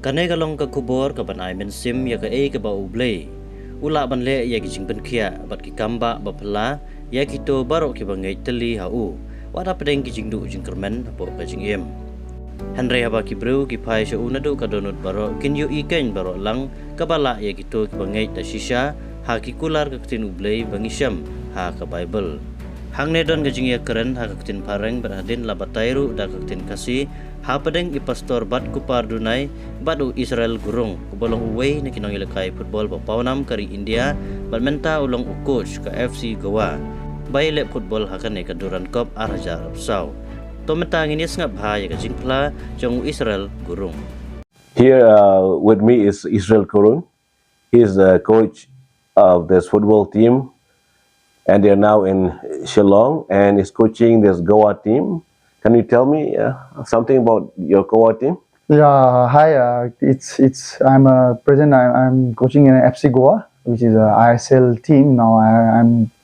Kane kalong ka kubor ka banai Mynsiem ya ka ka ba Blei. Ula ban le ya ki jing ben khia bat ki kamba ba Phla ya ki to baro ki bangai teli ha u. Wada pedeng ki jing du jing Kren po ka Jingem. Henry haba ki bru ki phai sha unadu ka donut baro kin yu ikain baro lang ka bala ya ki to ki bangai ta shisha ha ki kular ka tin Blei bangi Shem ha ka Bible. Hang ne don ka jing ya Kren ha ka tin pareng beradin la batairu da ka tin kasi ha pedeng I pastor Batkupar dunai badu Israel gurung kubolong uway na kinong ilakay football papawnam kari India balmenta ulong coach ka FC Goa bayle football hakan ka Duran Cup arajar saw tometang inis ngap ha ya ka Jingktah jong Israel gurung. Here with me is Israel Gurung. He is the coach of this football team, and they are now in Shillong and is coaching this Goa team. Can you tell me something about your Goa team? Yeah, hi. I'm present. I'm coaching in FC Goa, which is a ISL team. Now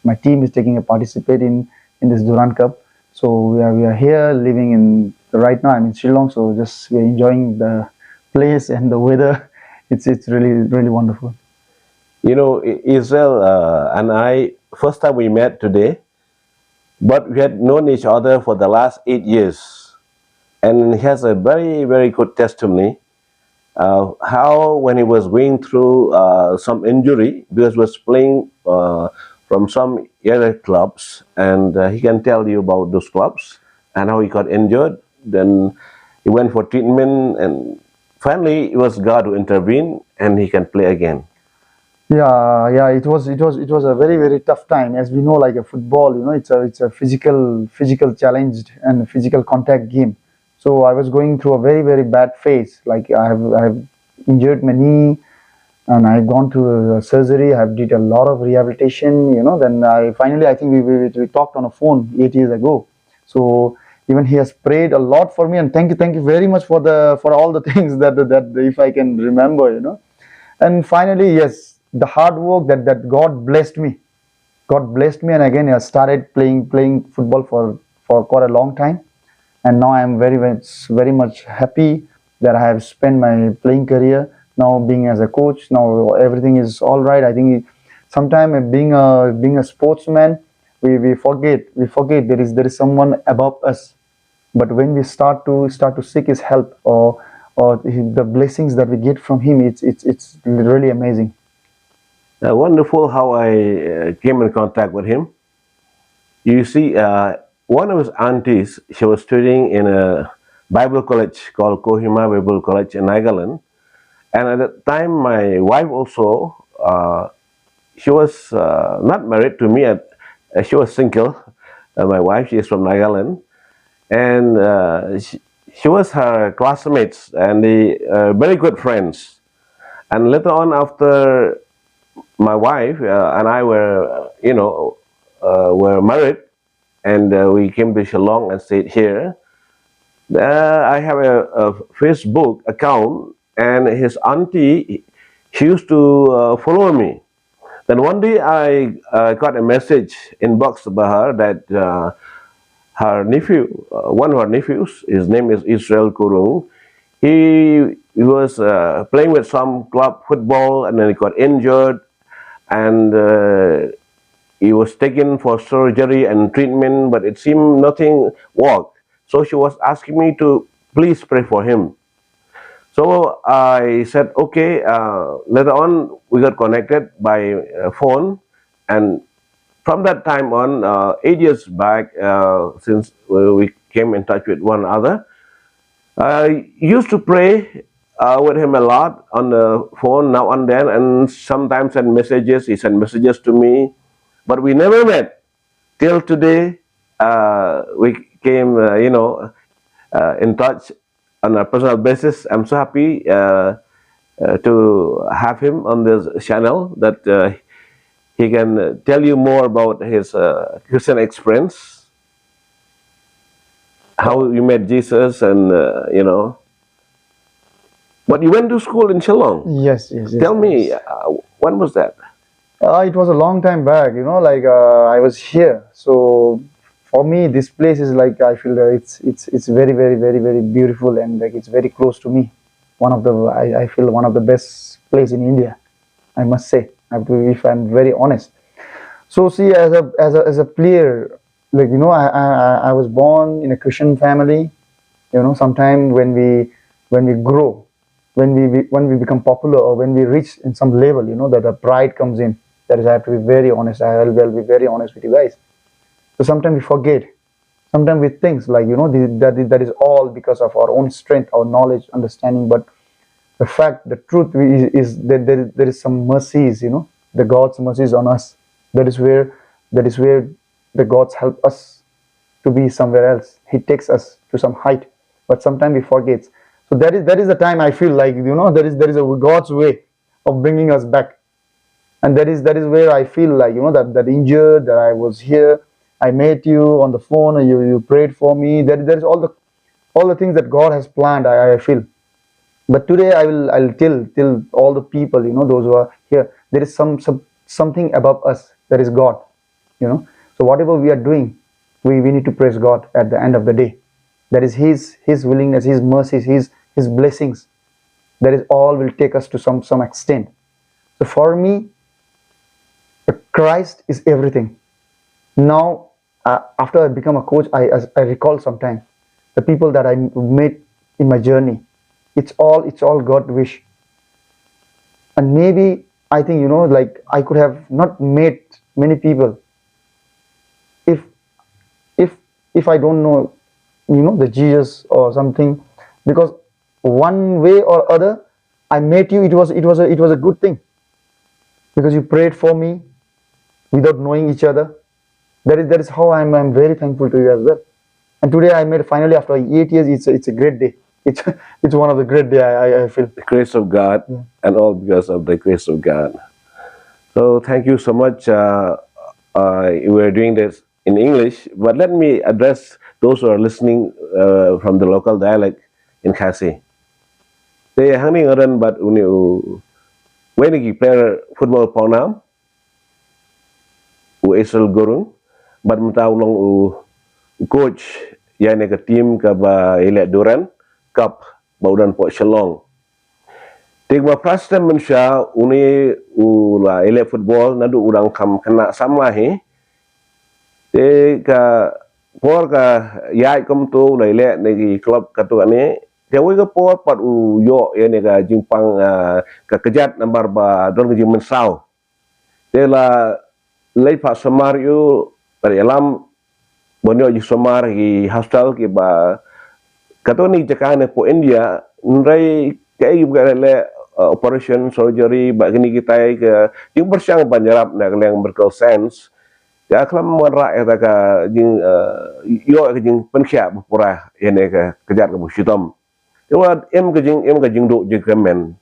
my team is taking a participate in this Duran Cup. So we are here living in right now. I'm in Shillong, so just we're enjoying the place and the weather. It's really wonderful. You know, Israel and I first time we met today, but we had known each other for the last 8 years, and he has a very good testimony. How when he was going through some injury because he was playing from some other clubs, and he can tell you about those clubs and how he got injured. Then he went for treatment, and finally it was God who intervened, and he can play again. Yeah. It was a very tough time. As we know, like a football, it's a physical challenged and physical contact game. So I was going through a very bad phase. Like I've injured my knee, and I've gone through surgery. I've did a lot of rehabilitation. Then I think we talked on a phone 8 years ago. So even he has prayed a lot for me, and thank you very much for all the things that if I can remember. And finally, yes, the hard work that God blessed me. God blessed me, and again I started playing football for quite a long time. And now I am very much happy that I have spent my playing career now being as a coach. Now everything is all right. I think sometimes being a sportsman, we forget there is someone above us. But when we start to seek his help or the blessings that we get from him, it's really amazing. Wonderful how I came in contact with him. You see, one of his aunties, she was studying in a Bible college called Kohima Bible College in Nagaland. And at that time, my wife also, she was not married to me, she was single. My wife, she is from Nagaland. And she was her classmates and they very good friends. And later on, after my wife and I were, were married, and we came to Shillong and stayed here. I have a Facebook account, and his auntie, she used to follow me. Then one day I got a message inbox by her that her nephew, one of her nephews, his name is Israel Gurung. He was playing with some club football, and then he got injured, and he was taken for surgery and treatment, but it seemed nothing worked. So she was asking me to please pray for him. So I said, okay. Later on, we got connected by phone, and from that time on, 8 years back, since we came in touch with one another, I used to pray with him a lot on the phone now and then, and sometimes send messages. He sent messages to me, but we never met till today. We came, in touch on a personal basis. I'm so happy to have him on this channel that he can tell you more about his Christian experience, how you met Jesus, and But you went to school in Shillong. Yes. Tell me, when was that? It was a long time back. I was here. So for me, this place is like I feel that it's very beautiful, and like it's very close to me. one of the I feel one of the best place in India. I must say, if I'm very honest. So see, as a player, like I was born in a Christian family. Sometime when we grow, when we become popular, or when we reach in some level, that the pride comes in. That is, I have to be very honest. I'll be very honest with you guys. So sometimes we forget. Sometimes we think like that is all because of our own strength, our knowledge, understanding. But the fact, the truth is that there is some mercies, the God's mercies on us. That is where the gods help us to be somewhere else. He takes us to some height, but sometimes we forget. So that is the time I feel like there is a God's way of bringing us back, and that is where I feel like that injured, that I was here. I met you on the phone, and you prayed for me. That is all the things that God has planned. I feel. But today I'll tell all the people, those who are here, there is something above us, that is God. So whatever we are doing, we need to praise God at the end of the day. That is His willingness, His mercies, His blessings. That is all will take us to some extent. So for me, Christ is everything. Now, after I become a coach, I recall sometimes the people that I met in my journey. It's all God wish. And maybe I think like I could have not met many people if if I don't know the Jesus or something, because one way or other I met you. It was a good thing, because you prayed for me without knowing each other. That is how I'm very thankful to you as well. And today I met finally after 8 years. It's a great day. It's it's one of the great day I feel. The grace of God, and all because of the grace of God. So thank you so much. We're doing this in English, but let me address those who are listening from the local dialect in Khasi. They hanging around, but when you play football Paunam, Israel Gurung, but mentau long coach yang ke tim ke ba ilek duran cup baudan po Shalong. Tigba prastem mensha uni ula ilek football nadu udang kam kena samlahi. Te ka por ka yai kom tu la ilek negi klub katu ani. Jawi ke por pat yo yani ka Jingpang ka kejat nambar ba don ke mensau. Te la lei pa samar yu dari alam bonyo ji somar ki hostel ki ba kato ni jakane po India nrai kai bukan le operation surgery ba kini kita ke yung bersyang banjarap na yang medical sense ya kelam ra eta ka jing yo ke jing penkhia pura ene ka kejat ke busitom yo em ke jing do je kemen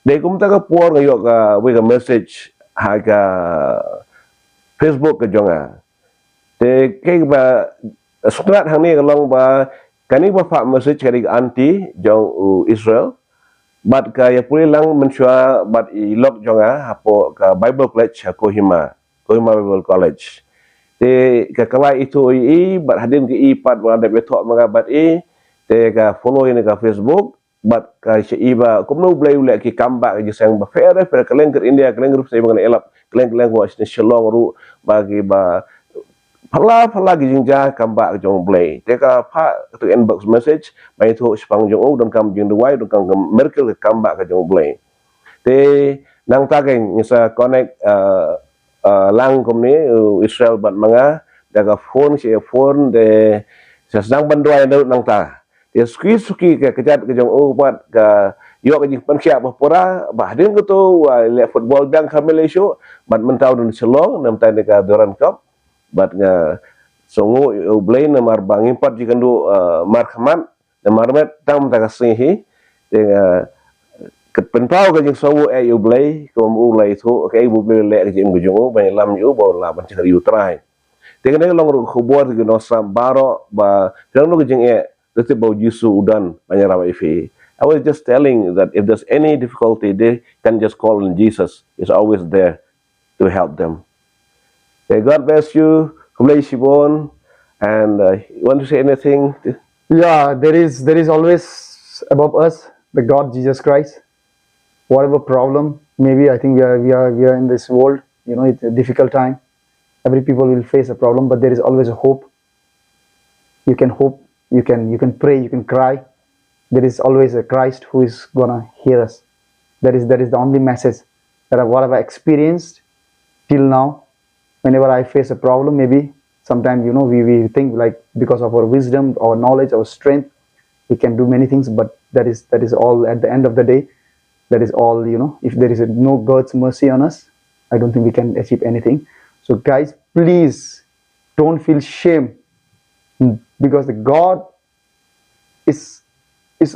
de kum ta ka por yo ka we ka message ha ka Facebook ke jonga te ke ba surat hang ni kalong ba kani ba fa message kari anti jong Israel bat ka ya puli lang mensua bat I lok jonga hapo ka Bible College Kohima Bible College te ka kalai itu bat hadin ke pat ba de betok mga bat te ka follow ini ka Facebook bat ka iba kumno Blei ule ki kamba ke sang ba fere keleng ke India keleng grup saya mengenai elap keleng wa Shalong ru bagi ba Phla gi Jingktah kamba ke jong Blei. Teka pa tu inbox message mai tu sepang jong don kam jing duai don kam Merkel kamba ke jong Blei. Te nang tageng ngisa connect lang kom ni Israel bat manga daga phone de sedang banduai nang ta. Te suki ke kejat ke jong bat ka yo ke jing pensia pura bah din ko tu le football dang ka Malaysia bat mentau don Shalong nam ta ka Doran Cup bat nga songo Blei na marbang impat jikandu markhamat na marmet tam ta kasihi te penpau ka jing songo Blei ko ulai thu ke Blei le ke jing gujung ba lam yu bo la ban chari utrai te ne long ru khobor ke no sam baro ba jang no jing te bo jisu udan banyara ifi. I was just telling that if there's any difficulty, they can just call on Jesus. He's always there to help them. Okay, God bless you, Blei Shibon, and you want to say anything? Yeah, there is always above us the God Jesus Christ. Whatever problem, maybe I think we are in this world. It's a difficult time. Every people will face a problem, but there is always a hope. You can hope. You can pray. You can cry. There is always a Christ who is gonna hear us. That is the only message that what I've experienced till now. Whenever I face a problem, maybe sometimes we think like because of our wisdom, our knowledge, our strength, we can do many things, but that is all at the end of the day. That is all. If there is no God's mercy on us, I don't think we can achieve anything. So guys, please don't feel shame, because the God is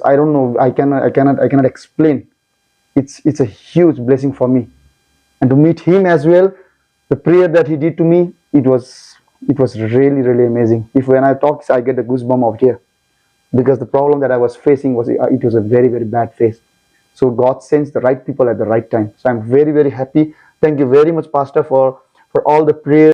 I don't know, I cannot explain. It's a huge blessing for me, and to meet him as well. The prayer that he did to me, it was really, really amazing. If when I talk, I get the goosebump out here, because the problem that I was facing was a very, very bad phase. So God sends the right people at the right time. So I'm very, very happy. Thank you very much, Pastor, for all the prayers.